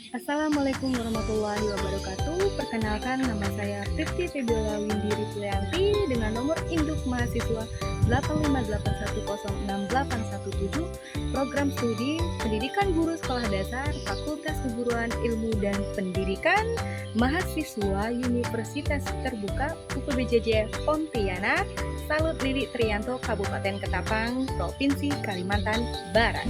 Assalamualaikum warahmatullahi wabarakatuh. Perkenalkan, nama saya Priti Febiola Windiri Pulianti dengan nomor induk mahasiswa 858106817, program studi Pendidikan Guru Sekolah Dasar Fakultas Keguruan Ilmu dan Pendidikan, mahasiswa Universitas Terbuka UPBJJ Pontianak, Salut Lili Triyanto, Kabupaten Ketapang, Provinsi Kalimantan Barat.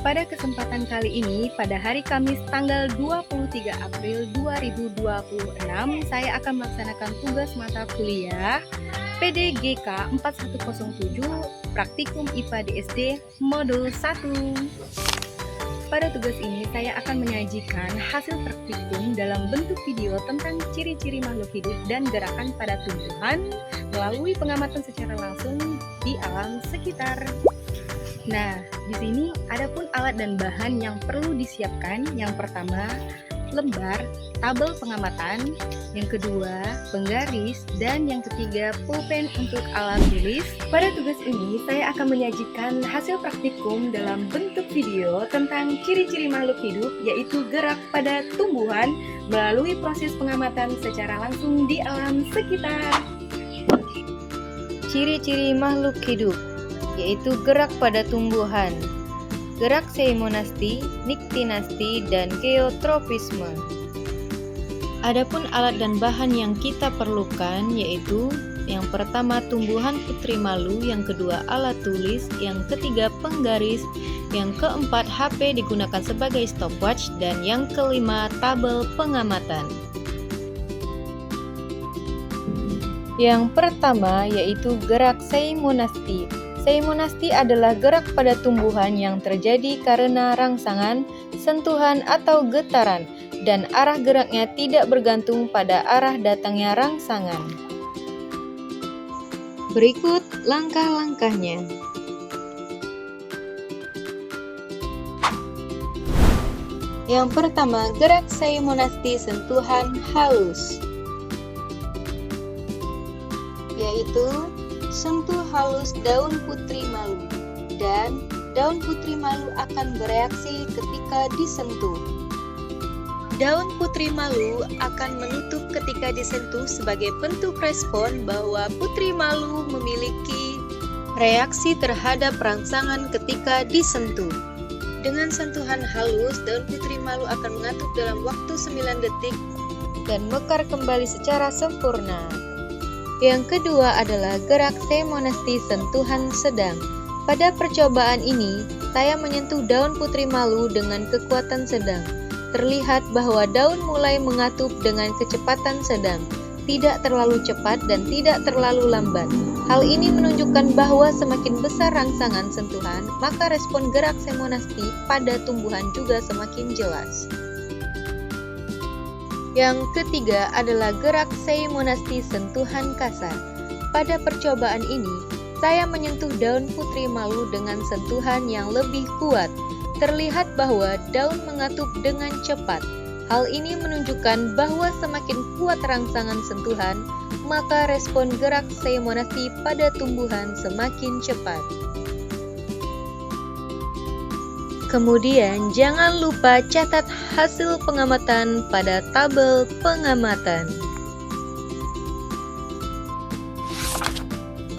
Pada kesempatan kali ini, pada hari Kamis tanggal 23 April 2026, saya akan melaksanakan tugas mata kuliah PDGK 4107 Praktikum IPA DSD Modul 1. Pada tugas ini, saya akan menyajikan hasil praktikum dalam bentuk video tentang ciri-ciri makhluk hidup dan gerakan pada tumbuhan melalui pengamatan secara langsung di alam sekitar. Nah, di sini ada pun alat dan bahan yang perlu disiapkan. Yang pertama, lembar tabel pengamatan, yang kedua, penggaris, dan yang ketiga, pulpen untuk alat tulis. Pada tugas ini, saya akan menyajikan hasil praktikum dalam bentuk video tentang ciri-ciri makhluk hidup, yaitu gerak pada tumbuhan melalui proses pengamatan secara langsung di alam sekitar. Ciri-ciri makhluk hidup yaitu gerak pada tumbuhan, gerak seimonasti, niktinasti, dan geotropisme. Adapun alat dan bahan yang kita perlukan yaitu yang pertama tumbuhan putri malu, yang kedua alat tulis, yang ketiga penggaris, yang keempat HP digunakan sebagai stopwatch, dan yang kelima tabel pengamatan. Yang pertama yaitu gerak seimonasti. Seimonasti adalah gerak pada tumbuhan yang terjadi karena rangsangan, sentuhan, atau getaran, dan arah geraknya tidak bergantung pada arah datangnya rangsangan. Berikut langkah-langkahnya. Yang pertama, gerak seimonasti sentuhan halus, yaitu sentuh halus daun putri malu, dan daun putri malu akan bereaksi ketika disentuh. Daun putri malu akan menutup ketika disentuh sebagai bentuk respon bahwa putri malu memiliki reaksi terhadap rangsangan ketika disentuh. Dengan sentuhan halus, daun putri malu akan mengatup dalam waktu 9 detik dan mekar kembali secara sempurna. Yang kedua adalah gerak seimonasti sentuhan sedang. Pada percobaan ini, saya menyentuh daun putri malu dengan kekuatan sedang. Terlihat bahwa daun mulai mengatup dengan kecepatan sedang, tidak terlalu cepat dan tidak terlalu lambat. Hal ini menunjukkan bahwa semakin besar rangsangan sentuhan, maka respon gerak seimonasti pada tumbuhan juga semakin jelas. Yang ketiga adalah gerak seimonasti sentuhan kasar. Pada percobaan ini, saya menyentuh daun putri malu dengan sentuhan yang lebih kuat. Terlihat bahwa daun mengatup dengan cepat. Hal ini menunjukkan bahwa semakin kuat rangsangan sentuhan, maka respon gerak seimonasti pada tumbuhan semakin cepat. Kemudian jangan lupa catat hasil pengamatan pada tabel pengamatan.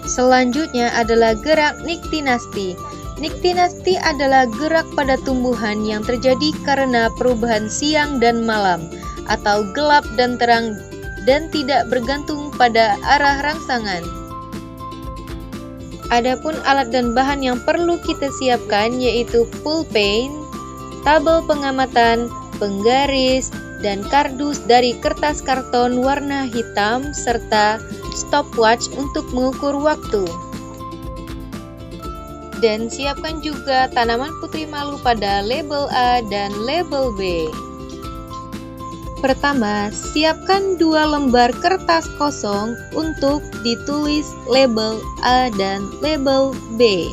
Selanjutnya adalah gerak niktinasti. Niktinasti adalah gerak pada tumbuhan yang terjadi karena perubahan siang dan malam, atau gelap dan terang, dan tidak bergantung pada arah rangsangan. Adapun alat dan bahan yang perlu kita siapkan yaitu pulpen, tabel pengamatan, penggaris, dan kardus dari kertas karton warna hitam, serta stopwatch untuk mengukur waktu. Dan siapkan juga tanaman putri malu pada label A dan label B. Pertama, siapkan 2 lembar kertas kosong untuk ditulis label A dan label B.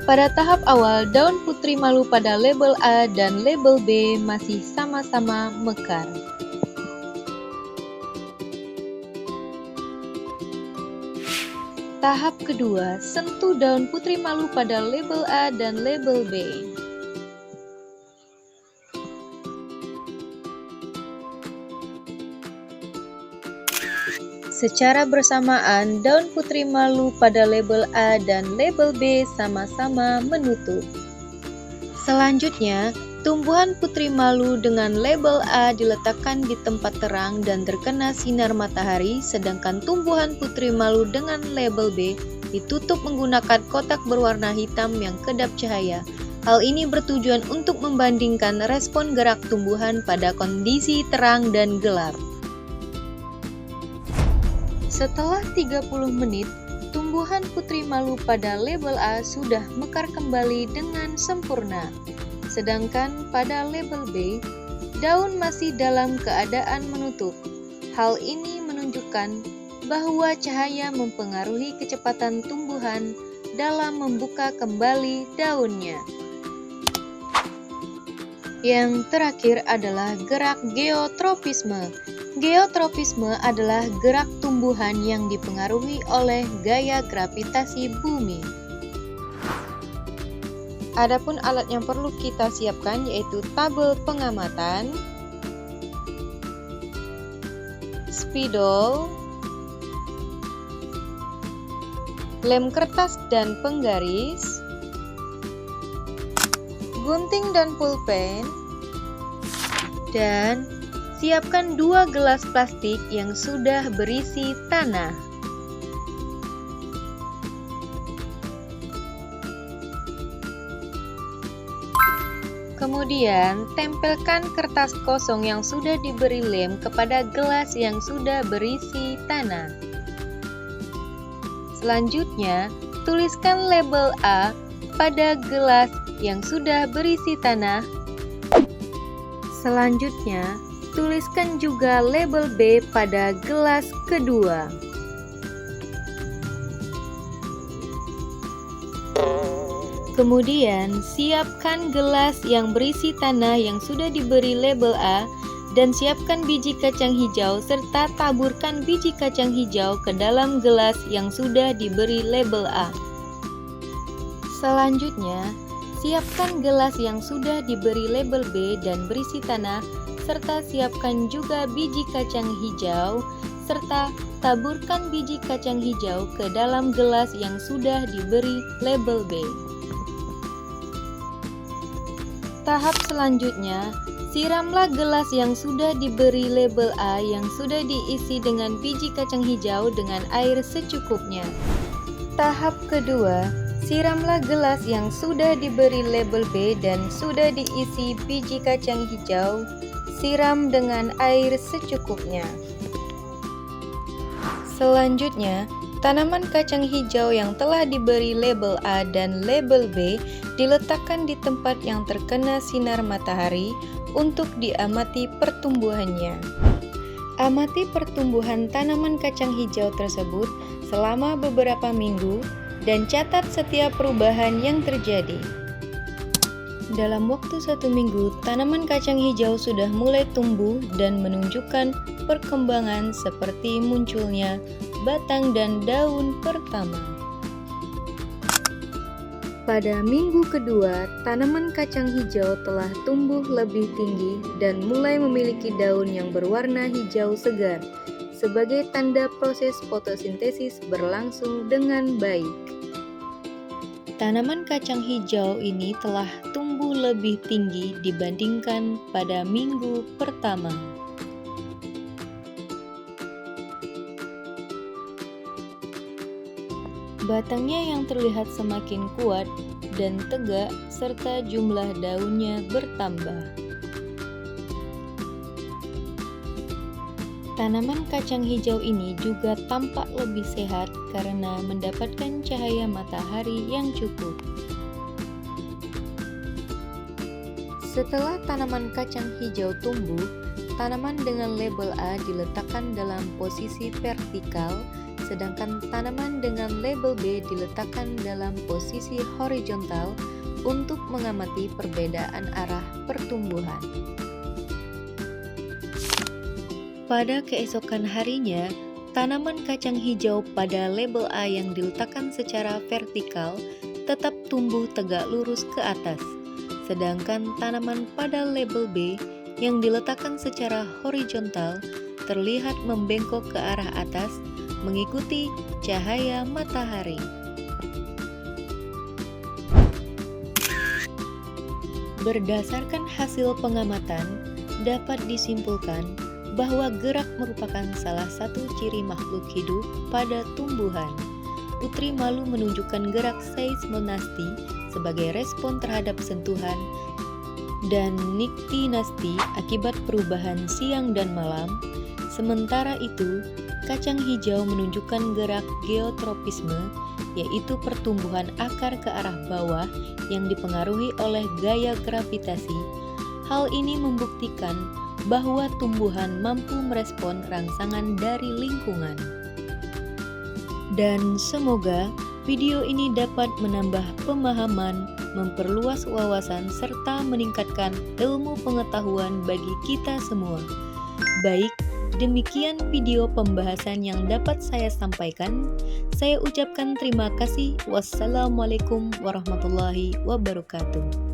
Pada tahap awal, daun putri malu pada label A dan label B masih sama-sama mekar. Tahap kedua, sentuh daun putri malu pada label A dan label B. Secara bersamaan, daun putri malu pada label A dan label B sama-sama menutup. Selanjutnya, tumbuhan putri malu dengan label A diletakkan di tempat terang dan terkena sinar matahari, sedangkan tumbuhan putri malu dengan label B ditutup menggunakan kotak berwarna hitam yang kedap cahaya. Hal ini bertujuan untuk membandingkan respon gerak tumbuhan pada kondisi terang dan gelap. Setelah 30 menit, tumbuhan putri malu pada label A sudah mekar kembali dengan sempurna. Sedangkan pada label B, daun masih dalam keadaan menutup. Hal ini menunjukkan bahwa cahaya mempengaruhi kecepatan tumbuhan dalam membuka kembali daunnya. Yang terakhir adalah gerak geotropisme. Geotropisme adalah gerak tumbuhan yang dipengaruhi oleh gaya gravitasi bumi. Adapun alat yang perlu kita siapkan yaitu tabel pengamatan, spidol, lem kertas dan penggaris, gunting dan pulpen, dan siapkan 2 gelas plastik yang sudah berisi tanah. Kemudian, tempelkan kertas kosong yang sudah diberi lem kepada gelas yang sudah berisi tanah. Selanjutnya, tuliskan label A pada gelas yang sudah berisi tanah. Selanjutnya, tuliskan juga label B pada gelas kedua. Kemudian, siapkan gelas yang berisi tanah yang sudah diberi label A dan siapkan biji kacang hijau serta taburkan biji kacang hijau ke dalam gelas yang sudah diberi label A. Selanjutnya, siapkan gelas yang sudah diberi label B dan berisi tanah serta siapkan juga biji kacang hijau serta taburkan biji kacang hijau ke dalam gelas yang sudah diberi label B. Tahap selanjutnya, siramlah gelas yang sudah diberi label A yang sudah diisi dengan biji kacang hijau dengan air secukupnya. Tahap kedua, siramlah gelas yang sudah diberi label B dan sudah diisi biji kacang hijau, siram dengan air secukupnya. Selanjutnya, tanaman kacang hijau yang telah diberi label A dan label B diletakkan di tempat yang terkena sinar matahari untuk diamati pertumbuhannya. Amati pertumbuhan tanaman kacang hijau tersebut selama beberapa minggu dan catat setiap perubahan yang terjadi. Dalam waktu 1 minggu, tanaman kacang hijau sudah mulai tumbuh dan menunjukkan perkembangan seperti munculnya batang dan daun pertama. Pada minggu kedua, tanaman kacang hijau telah tumbuh lebih tinggi dan mulai memiliki daun yang berwarna hijau segar, sebagai tanda proses fotosintesis berlangsung dengan baik. Tanaman kacang hijau ini telah tumbuh lebih tinggi dibandingkan pada minggu pertama. Batangnya yang terlihat semakin kuat dan tegak serta jumlah daunnya bertambah. Tanaman kacang hijau ini juga tampak lebih sehat karena mendapatkan cahaya matahari yang cukup. Setelah tanaman kacang hijau tumbuh, tanaman dengan label A diletakkan dalam posisi vertikal, sedangkan tanaman dengan label B diletakkan dalam posisi horizontal untuk mengamati perbedaan arah pertumbuhan. Pada keesokan harinya, Tanaman kacang hijau pada label A yang diletakkan secara vertikal tetap tumbuh tegak lurus ke atas, sedangkan tanaman pada label B yang diletakkan secara horizontal terlihat membengkok ke arah atas mengikuti cahaya matahari. Berdasarkan hasil pengamatan, dapat disimpulkan bahwa gerak merupakan salah satu ciri makhluk hidup pada tumbuhan. Putri malu menunjukkan gerak seismonasti sebagai respon terhadap sentuhan dan niktinasti akibat perubahan siang dan malam. Sementara itu, kacang hijau menunjukkan gerak geotropisme, yaitu pertumbuhan akar ke arah bawah yang dipengaruhi oleh gaya gravitasi. Hal ini membuktikan bahwa tumbuhan mampu merespon rangsangan dari lingkungan. Dan semoga video ini dapat menambah pemahaman, memperluas wawasan, serta meningkatkan ilmu pengetahuan bagi kita semua. Baik, demikian video pembahasan yang dapat saya sampaikan. Saya ucapkan terima kasih. Wassalamualaikum warahmatullahi wabarakatuh.